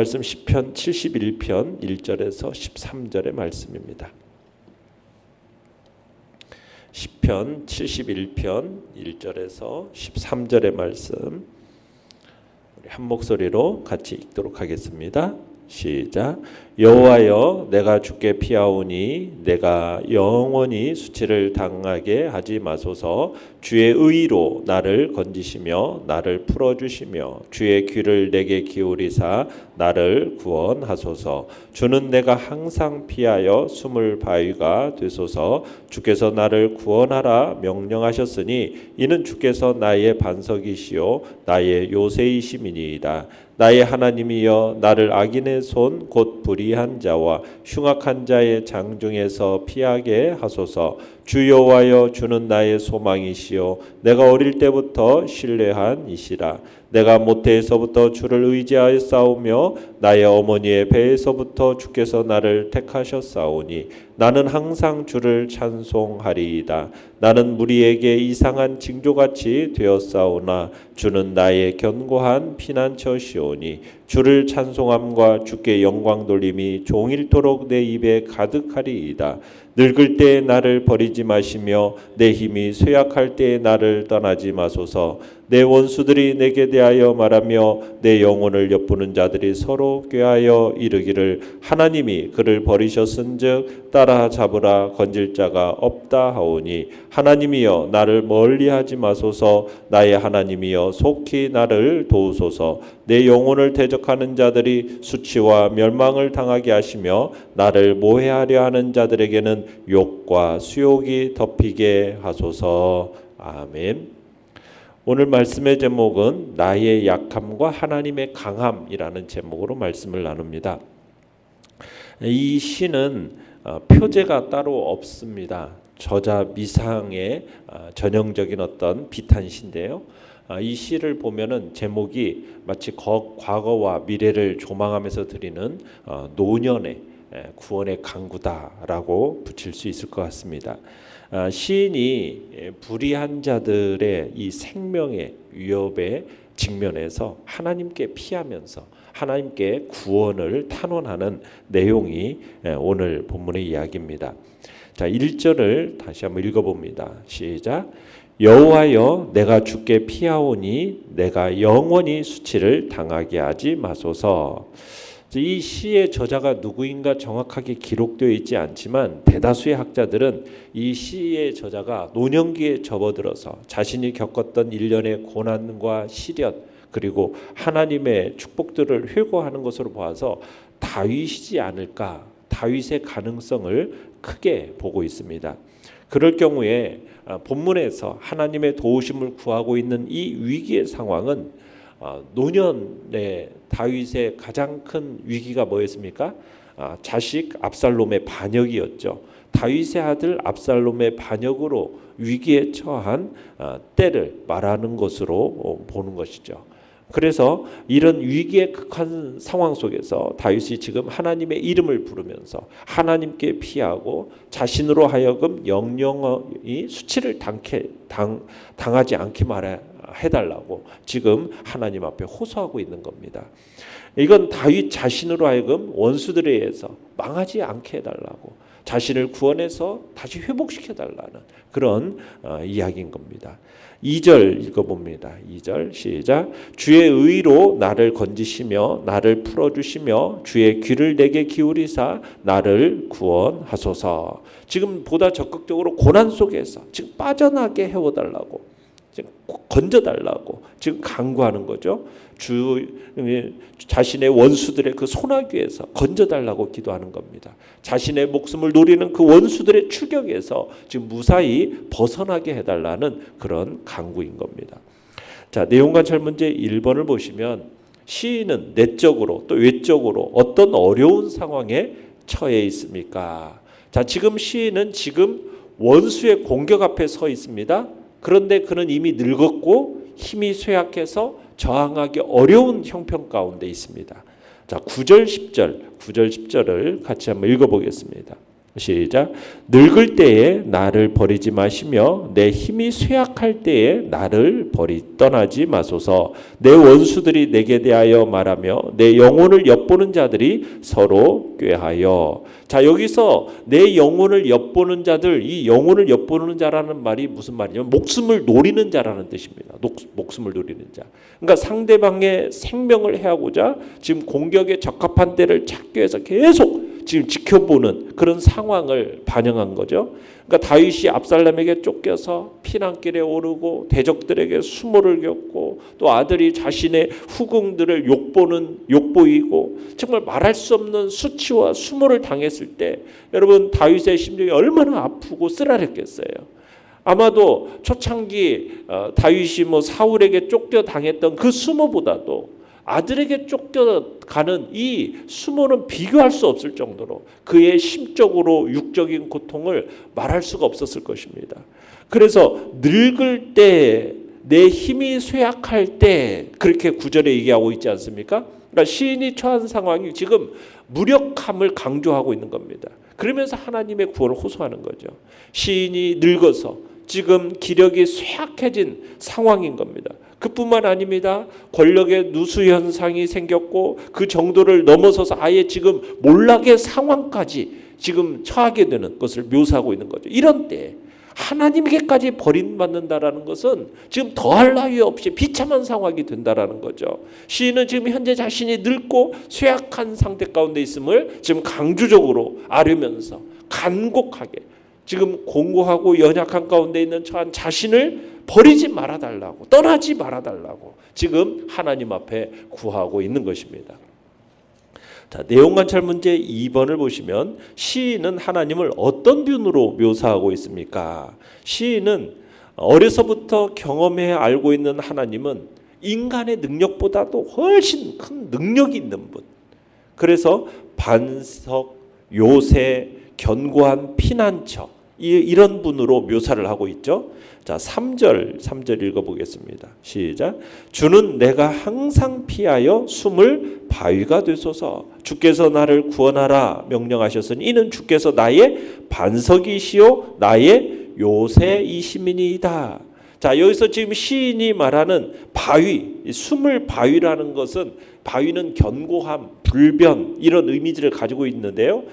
말씀 시편 71편 1절에서 13절의 말씀입니다. 시편 71편 1절에서 13절의 말씀 우리 한 목소리로 같이 읽도록 하겠습니다. 시작. 여호와여, 내가 주께 피하오니 내가 영원히 수치를 당하게 하지 마소서. 주의 의로 나를 건지시며 나를 풀어주시며 주의 귀를 내게 기울이사 나를 구원하소서. 주는 내가 항상 피하여 숨을 바위가 되소서. 주께서 나를 구원하라 명령하셨으니 이는 주께서 나의 반석이시요 나의 요새이심이니이다. 나의 하나님이여, 나를 악인의 손 곧 불의한 자와 흉악한 자의 장중에서 피하게 하소서. 주 여호와여, 주는 나의 소망이시요 내가 어릴 때부터 신뢰한 이시라. 내가 모태에서부터 주를 의지하였사오며 나의 어머니의 배에서부터 주께서 나를 택하셨사오니 나는 항상 주를 찬송하리이다. 나는 무리에게 이상한 징조같이 되었사오나 주는 나의 견고한 피난처시오니 주를 찬송함과 주께 영광 돌림이 종일토록 내 입에 가득하리이다. 늙을 때에 나를 버리지 마시며 내 힘이 쇠약할 때에 나를 떠나지 마소서. 내 원수들이 내게 대하여 말하며 내 영혼을 엿보는 자들이 서로 꾀하여 이르기를 하나님이 그를 버리셨은즉 따라잡으라 건질 자가 없다 하오니 하나님이여, 나를 멀리하지 마소서. 나의 하나님이여, 속히 나를 도우소서. 내 영혼을 대적하는 자들이 수치와 멸망을 당하게 하시며 나를 모해하려 하는 자들에게는 욕과 수욕이 덮이게 하소서. 아멘. 오늘 말씀의 제목은 나의 약함과 하나님의 강함이라는 제목으로 말씀을 나눕니다. 이 시는 표제가 따로 없습니다. 저자 미상의 전형적인 어떤 비탄시인데요. 이 시를 보면은 제목이 마치 과거와 미래를 조망하면서 드리는 노년의 구원의 강구다라고 붙일 수 있을 것 같습니다. 시인이 불의한 자들의 이 생명의 위협에 직면해서 하나님께 피하면서 하나님께 구원을 탄원하는 내용이 오늘 본문의 이야기입니다. 자, 1절을 다시 한번 읽어봅니다. 시작. 여호와여, 내가 주께 피하오니 내가 영원히 수치를 당하게 하지 마소서. 이 시의 저자가 누구인가 정확하게 기록되어 있지 않지만 대다수의 학자들은 이 시의 저자가 노년기에 접어들어서 자신이 겪었던 일련의 고난과 시련 그리고 하나님의 축복들을 회고하는 것으로 보아서 다윗이지 않을까, 다윗의 가능성을 크게 보고 있습니다. 그럴 경우에 본문에서 하나님의 도우심을 구하고 있는 이 위기의 상황은 노년의 다윗의 가장 큰 위기가 뭐였습니까? 자식 압살롬의 반역이었죠. 다윗의 아들 압살롬의 반역으로 위기에 처한 때를 말하는 것으로 보는 것이죠. 그래서 이런 위기의 극한 상황 속에서 다윗이 지금 하나님의 이름을 부르면서 하나님께 피하고 자신으로 하여금 영영이 수치를 당하지 않게 해달라고 지금 하나님 앞에 호소하고 있는 겁니다. 이건 다윗 자신으로 하여금 원수들에 의해서 망하지 않게 해달라고, 자신을 구원해서 다시 회복시켜달라는 그런 이야기인 겁니다. 2절 읽어봅니다. 2절 시작. 주의 의로 나를 건지시며 나를 풀어주시며 주의 귀를 내게 기울이사 나를 구원하소서. 지금 보다 적극적으로 고난 속에서 지금 빠져나게 해오달라고, 지금 건져달라고 지금 간구하는 거죠. 자신의 원수들의 그 소나귀에서 건져달라고 기도하는 겁니다. 자신의 목숨을 노리는 그 원수들의 추격에서 지금 무사히 벗어나게 해달라는 그런 간구인 겁니다. 자, 내용관찰 문제 1번을 보시면 시인은 내적으로 또 외적으로 어떤 어려운 상황에 처해 있습니까? 자, 지금 시인은 지금 원수의 공격 앞에 서 있습니다. 그런데 그는 이미 늙었고 힘이 쇠약해서 저항하기 어려운 형편 가운데 있습니다. 자, 9절 10절을 같이 한번 읽어보겠습니다. 시작. 늙을 때에 나를 버리지 마시며 내 힘이 쇠약할 때에 나를 떠나지 마소서. 내 원수들이 내게 대하여 말하며 내 영혼을 엿보는 자들이 서로 꾀하여. 자, 여기서 내 영혼을 엿보는 자들, 이 영혼을 엿보는 자라는 말이 무슨 말이냐면 목숨을 노리는 자라는 뜻입니다. 목숨을 노리는 자. 그러니까 상대방의 생명을 해하고자 지금 공격에 적합한 때를 찾기 위해서 계속 지금 지켜보는 그런 상황을 반영한 거죠. 그러니까 다윗이 압살롬에게 쫓겨서 피난길에 오르고 대적들에게 수모를 겪고 또 아들이 자신의 후궁들을 욕보이고 정말 말할 수 없는 수치와 수모를 당했을 때 여러분 다윗의 심정이 얼마나 아프고 쓰라렸겠어요. 아마도 초창기 다윗이 사울에게 쫓겨당했던 그 수모보다도 아들에게 쫓겨가는 이 수모는 비교할 수 없을 정도로 그의 심적으로 육적인 고통을 말할 수가 없었을 것입니다. 그래서 늙을 때 내 힘이 쇠약할 때 그렇게 구절에 얘기하고 있지 않습니까? 그러니까 시인이 처한 상황이 지금 무력함을 강조하고 있는 겁니다. 그러면서 하나님의 구원을 호소하는 거죠. 시인이 늙어서 지금 기력이 쇠약해진 상황인 겁니다. 그뿐만 아닙니다. 권력의 누수 현상이 생겼고 그 정도를 넘어서서 아예 지금 몰락의 상황까지 지금 처하게 되는 것을 묘사하고 있는 거죠. 이런 때 하나님께까지 버림받는다라는 것은 지금 더할 나위 없이 비참한 상황이 된다라는 거죠. 시인은 지금 현재 자신이 늙고 쇠약한 상태 가운데 있음을 지금 강조적으로 아뢰면서 간곡하게 지금 공고하고 연약한 가운데 있는 처한 자신을 버리지 말아달라고, 떠나지 말아달라고 지금 하나님 앞에 구하고 있는 것입니다. 자, 내용관찰 문제 2번을 보시면 시인은 하나님을 어떤 비유로 묘사하고 있습니까? 시인은 어려서부터 경험해 알고 있는 하나님은 인간의 능력보다도 훨씬 큰 능력이 있는 분. 그래서 반석, 요새, 견고한 피난처 이런 분으로 묘사를 하고 있죠. 자, 3절 읽어보겠습니다. 시작. 주는 내가 항상 피하여 숨을 바위가 되소서. 주께서 나를 구원하라 명령하셨으니 이는 주께서 나의 반석이시요 나의 요새이시민이다. 자, 여기서 지금 시인이 말하는 바위, 숨을 바위라는 것은 바위는 견고함, 불변 이런 이미지를 가지고 있는데요.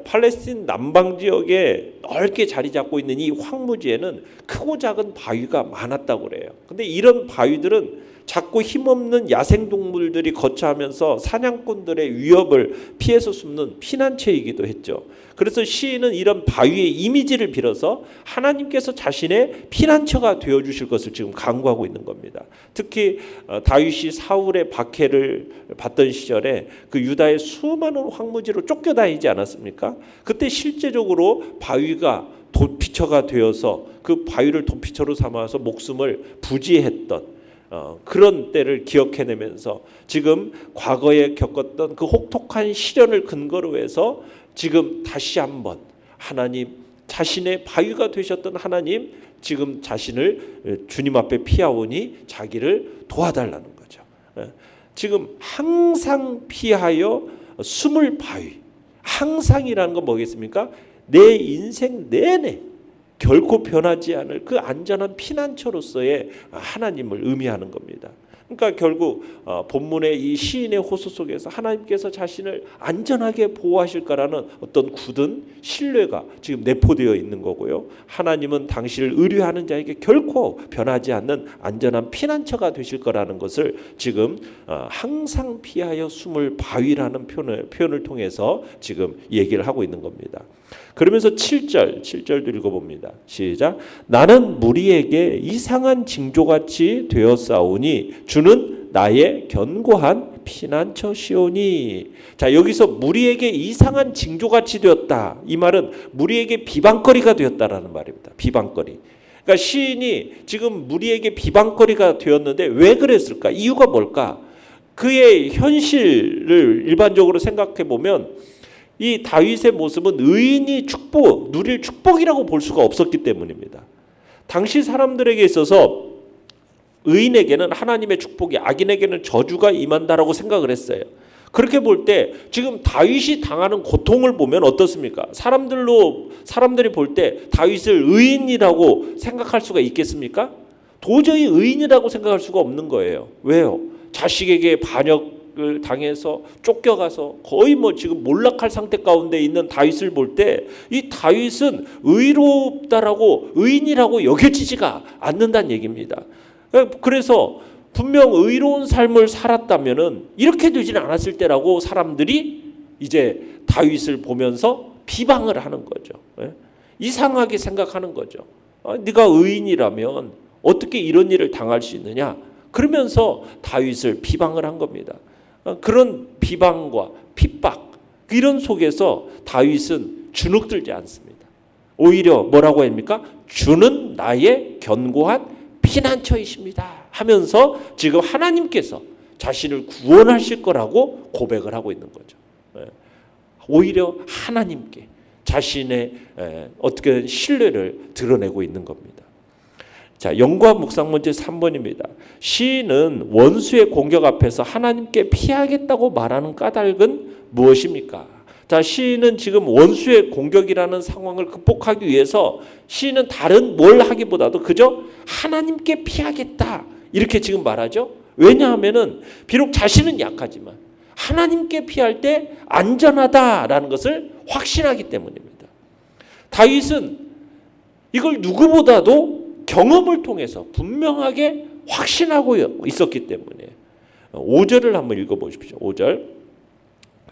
팔레스틴 남방 지역에 넓게 자리 잡고 있는 이 황무지에는 크고 작은 바위가 많았다고 그래요. 근데 이런 바위들은 작고 힘없는 야생동물들이 거처하면서 사냥꾼들의 위협을 피해서 숨는 피난처이기도 했죠. 그래서 시인은 이런 바위의 이미지를 빌어서 하나님께서 자신의 피난처가 되어주실 것을 지금 간구하고 있는 겁니다. 특히 다윗이 사울의 박해를 받던 시절에 그 유다의 수많은 황무지로 쫓겨다니지 않았습니까? 그때 실제적으로 바위가 도피처가 되어서 그 바위를 도피처로 삼아서 목숨을 부지했던 그런 때를 기억해내면서 지금 과거에 겪었던 그 혹독한 시련을 근거로 해서 지금 다시 한번 하나님 자신의 바위가 되셨던 하나님 지금 자신을 주님 앞에 피하오니 자기를 도와달라는 거죠. 지금 항상 피하여 숨을 바위. 항상이라는 건 뭐겠습니까? 내 인생 내내 결코 변하지 않을 그 안전한 피난처로서의 하나님을 의미하는 겁니다. 그러니까 결국 본문의 이 시인의 호소 속에서 하나님께서 자신을 안전하게 보호하실 거라는 어떤 굳은 신뢰가 지금 내포되어 있는 거고요. 하나님은 당신을 의뢰하는 자에게 결코 변하지 않는 안전한 피난처가 되실 거라는 것을 지금 항상 피하여 숨을 바위라는 표현을 통해서 지금 얘기를 하고 있는 겁니다. 그러면서 7절도 읽어봅니다. 시작. 나는 무리에게 이상한 징조같이 되었사오니 주는 나의 견고한 피난처시오니. 자, 여기서 무리에게 이상한 징조같이 되었다. 이 말은 무리에게 비방거리가 되었다라는 말입니다. 비방거리. 그러니까 시인이 지금 무리에게 비방거리가 되었는데 왜 그랬을까? 이유가 뭘까? 그의 현실을 일반적으로 생각해 보면 이 다윗의 모습은 의인이 누릴 축복이라고 볼 수가 없었기 때문입니다. 당시 사람들에게 있어서 의인에게는 하나님의 축복이, 악인에게는 저주가 임한다라고 생각을 했어요. 그렇게 볼 때 지금 다윗이 당하는 고통을 보면 어떻습니까? 사람들이 볼 때 다윗을 의인이라고 생각할 수가 있겠습니까? 도저히 의인이라고 생각할 수가 없는 거예요. 왜요? 자식에게 반역을 당해서 쫓겨가서 거의 지금 몰락할 상태 가운데 있는 다윗을 볼 때 이 다윗은 의롭다라고 의인이라고 여겨지지가 않는다는 얘기입니다. 그래서 분명 의로운 삶을 살았다면은 이렇게 되지는 않았을 때라고 사람들이 이제 다윗을 보면서 비방을 하는 거죠. 이상하게 생각하는 거죠. 네가 의인이라면 어떻게 이런 일을 당할 수 있느냐? 그러면서 다윗을 비방을 한 겁니다. 그런 비방과 핍박 이런 속에서 다윗은 주눅들지 않습니다. 오히려 뭐라고 합니까? 주는 나의 견고한 피난처이십니다 하면서 지금 하나님께서 자신을 구원하실 거라고 고백을 하고 있는 거죠. 오히려 하나님께 자신의 어떻게 신뢰를 드러내고 있는 겁니다. 자, 영과 묵상 문제 3번입니다. 시인은 원수의 공격 앞에서 하나님께 피하겠다고 말하는 까닭은 무엇입니까? 자, 시인은 지금 원수의 공격이라는 상황을 극복하기 위해서 시인은 다른 뭘 하기보다도 그저 하나님께 피하겠다 이렇게 지금 말하죠. 왜냐하면은 비록 자신은 약하지만 하나님께 피할 때 안전하다라는 것을 확신하기 때문입니다. 다윗은 이걸 누구보다도 경험을 통해서 분명하게 확신하고 있었기 때문에 5절을 한번 읽어보십시오. 5절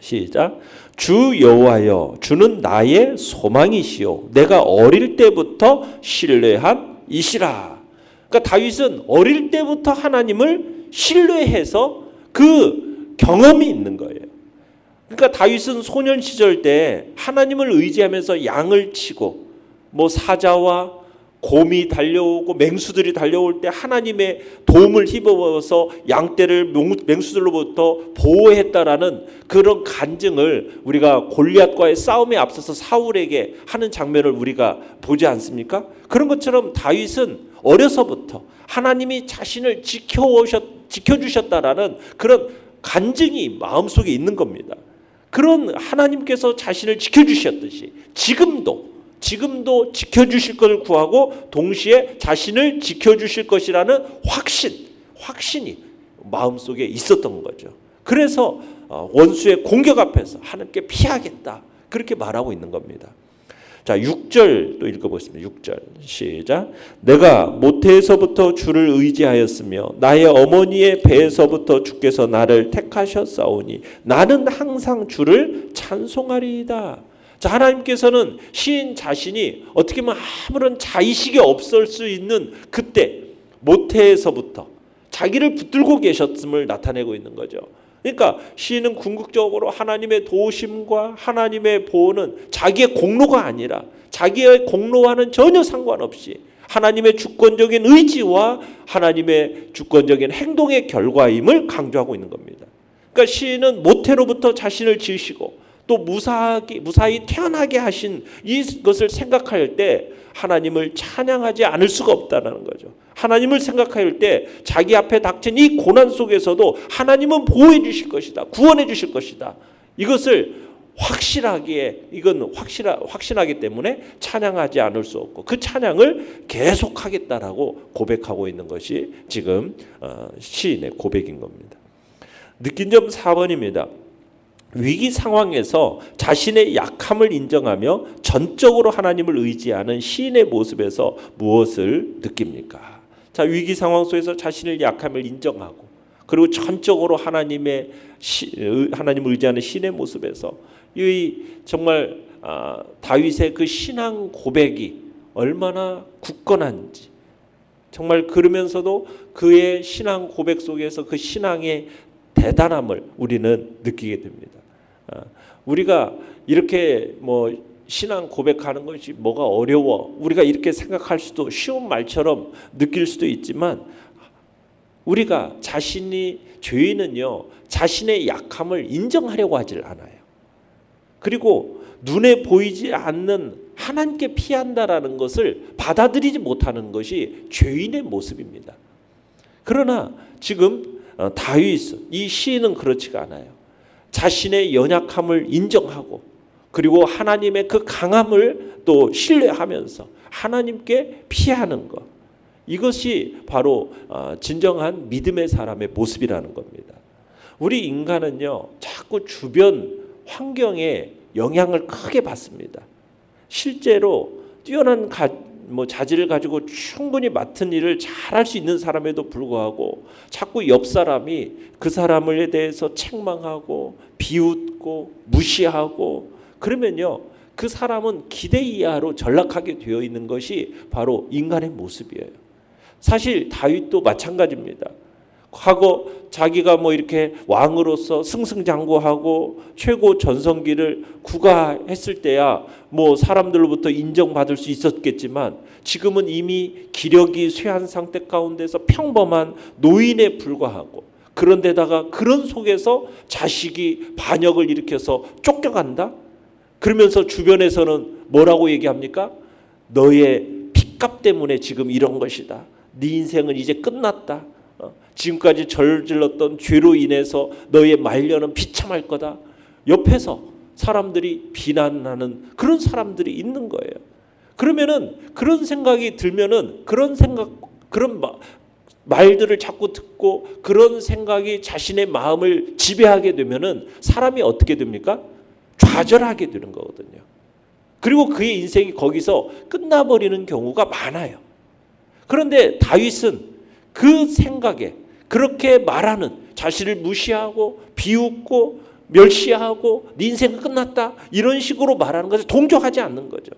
시작. 주 여호와여 주는 나의 소망이시요 내가 어릴 때부터 신뢰한 이시라. 그러니까 다윗은 어릴 때부터 하나님을 신뢰해서 그 경험이 있는 거예요. 그러니까 다윗은 소년 시절 때 하나님을 의지하면서 양을 치고 사자와 곰이 달려오고 맹수들이 달려올 때 하나님의 도움을 힘입어서 양떼를 맹수들로부터 보호했다라는 그런 간증을 우리가 골리앗과의 싸움에 앞서서 사울에게 하는 장면을 우리가 보지 않습니까? 그런 것처럼 다윗은 어려서부터 하나님이 자신을 지켜주셨다라는 그런 간증이 마음속에 있는 겁니다. 그런 하나님께서 자신을 지켜주셨듯이 지금도 지켜주실 것을 구하고 동시에 자신을 지켜주실 것이라는 확신이 마음속에 있었던 거죠. 그래서 원수의 공격 앞에서 하나님께 피하겠다 그렇게 말하고 있는 겁니다. 자, 6절 또 읽어보겠습니다. 6절 시작. 내가 모태에서부터 주를 의지하였으며 나의 어머니의 배에서부터 주께서 나를 택하셨사오니 나는 항상 주를 찬송하리이다. 자, 하나님께서는 시인 자신이 어떻게 보면 아무런 자의식이 없을 수 있는 그때 모태에서부터 자기를 붙들고 계셨음을 나타내고 있는 거죠. 그러니까 시인은 궁극적으로 하나님의 도우심과 하나님의 보호는 자기의 공로가 아니라 자기의 공로와는 전혀 상관없이 하나님의 주권적인 의지와 하나님의 주권적인 행동의 결과임을 강조하고 있는 겁니다. 그러니까 시인은 모태로부터 자신을 지으시고 또 무사히 태어나게 하신 이것을 생각할 때 하나님을 찬양하지 않을 수가 없다는 거죠. 하나님을 생각할 때 자기 앞에 닥친 이 고난 속에서도 하나님은 보호해 주실 것이다. 구원해 주실 것이다. 이것을 확신하기 때문에 찬양하지 않을 수 없고 그 찬양을 계속하겠다라고 고백하고 있는 것이 지금 시인의 고백인 겁니다. 느낀 점 4번입니다. 위기 상황에서 자신의 약함을 인정하며 전적으로 하나님을 의지하는 시인의 모습에서 무엇을 느낍니까? 자, 위기 상황 속에서 자신의 약함을 인정하고 그리고 전적으로 하나님을 의지하는 시인의 모습에서 이 정말 다윗의 그 신앙 고백이 얼마나 굳건한지 정말 그러면서도 그의 신앙 고백 속에서 그 신앙의 대단함을 우리는 느끼게 됩니다. 우리가 이렇게 신앙 고백하는 것이 뭐가 어려워 우리가 이렇게 생각할 수도 쉬운 말처럼 느낄 수도 있지만 우리가 죄인은요 자신의 약함을 인정하려고 하질 않아요. 그리고 눈에 보이지 않는 하나님께 피한다라는 것을 받아들이지 못하는 것이 죄인의 모습입니다. 그러나 지금 다윗 이 시인은 그렇지가 않아요. 자신의 연약함을 인정하고 그리고 하나님의 그 강함을 또 신뢰하면서 하나님께 피하는 것, 이것이 바로 진정한 믿음의 사람의 모습이라는 겁니다. 우리 인간은요, 자꾸 주변 환경에 영향을 크게 받습니다. 실제로 뛰어난 자질을 가지고 충분히 맡은 일을 잘할 수 있는 사람에도 불구하고 자꾸 옆 사람이 그 사람에 대해서 책망하고 비웃고 무시하고 그러면요, 그 사람은 기대 이하로 전락하게 되어 있는 것이 바로 인간의 모습이에요. 사실 다윗도 마찬가지입니다. 과거 자기가 이렇게 왕으로서 승승장구하고 최고 전성기를 구가했을 때야 사람들로부터 인정받을 수 있었겠지만 지금은 이미 기력이 쇠한 상태 가운데서 평범한 노인에 불과하고, 그런데다가 그런 속에서 자식이 반역을 일으켜서 쫓겨간다? 그러면서 주변에서는 뭐라고 얘기합니까? 너의 핏값 때문에 지금 이런 것이다. 네 인생은 이제 끝났다. 지금까지 저질렀던 죄로 인해서 너의 말년은 비참할 거다. 옆에서 사람들이 비난하는 그런 사람들이 있는 거예요. 그러면은 그런 생각이 들면은 그런 말들을 자꾸 듣고 그런 생각이 자신의 마음을 지배하게 되면은 사람이 어떻게 됩니까? 좌절하게 되는 거거든요. 그리고 그의 인생이 거기서 끝나버리는 경우가 많아요. 그런데 다윗은 그 생각에 그렇게 말하는, 자신을 무시하고 비웃고 멸시하고 네 인생은 끝났다 이런 식으로 말하는 것에 동조하지 않는 거죠.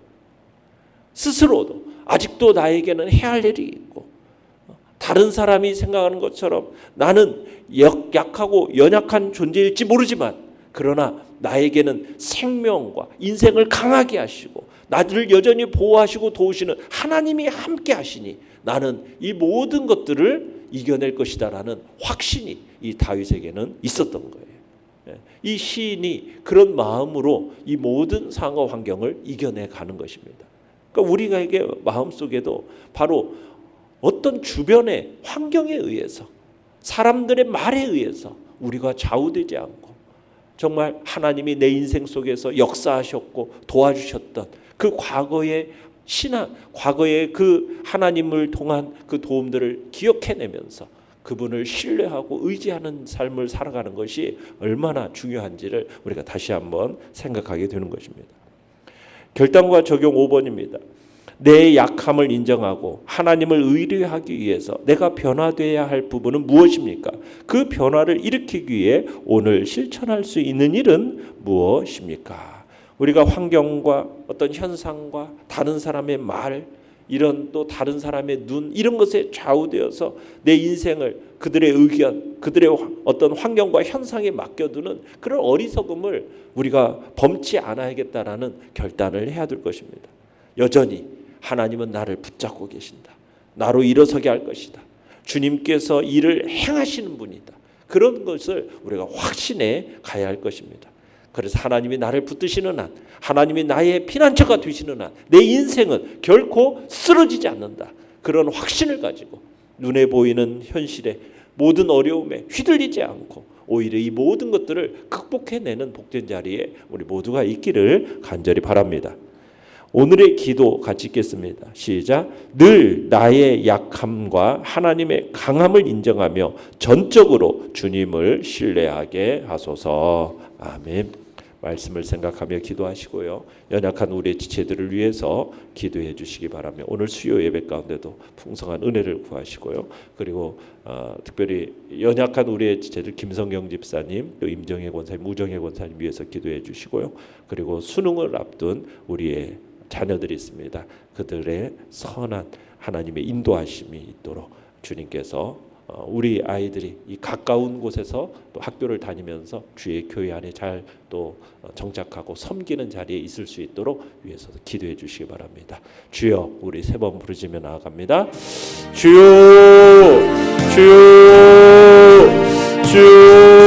스스로도 아직도 나에게는 해야 할 일이 있고, 다른 사람이 생각하는 것처럼 나는 약하고 연약한 존재일지 모르지만 그러나 나에게는 생명과 인생을 강하게 하시고 나를 여전히 보호하시고 도우시는 하나님이 함께 하시니 나는 이 모든 것들을 이겨낼 것이다라는 확신이 이 다윗에게는 있었던 거예요. 이 시인이 그런 마음으로 이 모든 상황 환경을 이겨내 가는 것입니다. 그러니까 우리에게 마음속에도 바로 어떤 주변의 환경에 의해서, 사람들의 말에 의해서 우리가 좌우되지 않고 정말 하나님이 내 인생 속에서 역사하셨고 도와주셨던 그 과거의 신앙, 과거의 그 하나님을 통한 그 도움들을 기억해내면서 그분을 신뢰하고 의지하는 삶을 살아가는 것이 얼마나 중요한지를 우리가 다시 한번 생각하게 되는 것입니다. 결단과 적용 5번입니다. 내 약함을 인정하고 하나님을 의뢰하기 위해서 내가 변화되어야 할 부분은 무엇입니까? 그 변화를 일으키기 위해 오늘 실천할 수 있는 일은 무엇입니까? 우리가 환경과 어떤 현상과 다른 사람의 말, 이런 또 다른 사람의 눈, 이런 것에 좌우되어서 내 인생을 그들의 의견, 그들의 어떤 환경과 현상에 맡겨두는 그런 어리석음을 우리가 범치 않아야겠다라는 결단을 해야 될 것입니다. 여전히 하나님은 나를 붙잡고 계신다. 나로 일어서게 할 것이다. 주님께서 일을 행하시는 분이다. 그런 것을 우리가 확신해 가야 할 것입니다. 그래서 하나님이 나를 붙드시는 한, 하나님이 나의 피난처가 되시는 한 내 인생은 결코 쓰러지지 않는다. 그런 확신을 가지고 눈에 보이는 현실에 모든 어려움에 휘둘리지 않고 오히려 이 모든 것들을 극복해내는 복된 자리에 우리 모두가 있기를 간절히 바랍니다. 오늘의 기도 같이 읽겠습니다. 시작. 늘 나의 약함과 하나님의 강함을 인정하며 전적으로 주님을 신뢰하게 하소서. 아멘. 말씀을 생각하며 기도하시고요. 연약한 우리의 지체들을 위해서 기도해 주시기 바라며 오늘 수요 예배 가운데도 풍성한 은혜를 구하시고요. 그리고 특별히 연약한 우리의 지체들 김성경 집사님, 또 임정혜 권사님, 우정혜 권사님 위해서 기도해 주시고요. 그리고 수능을 앞둔 우리의 자녀들이 있습니다. 그들의 선한 하나님의 인도하심이 있도록 주님께서 우리 아이들이 이 가까운 곳에서 또 학교를 다니면서 주의 교회 안에 잘 또 정착하고 섬기는 자리에 있을 수 있도록 위해서 기도해 주시기 바랍니다. 주여, 우리 세 번 부르짖며 나아갑니다. 주여, 주여, 주여.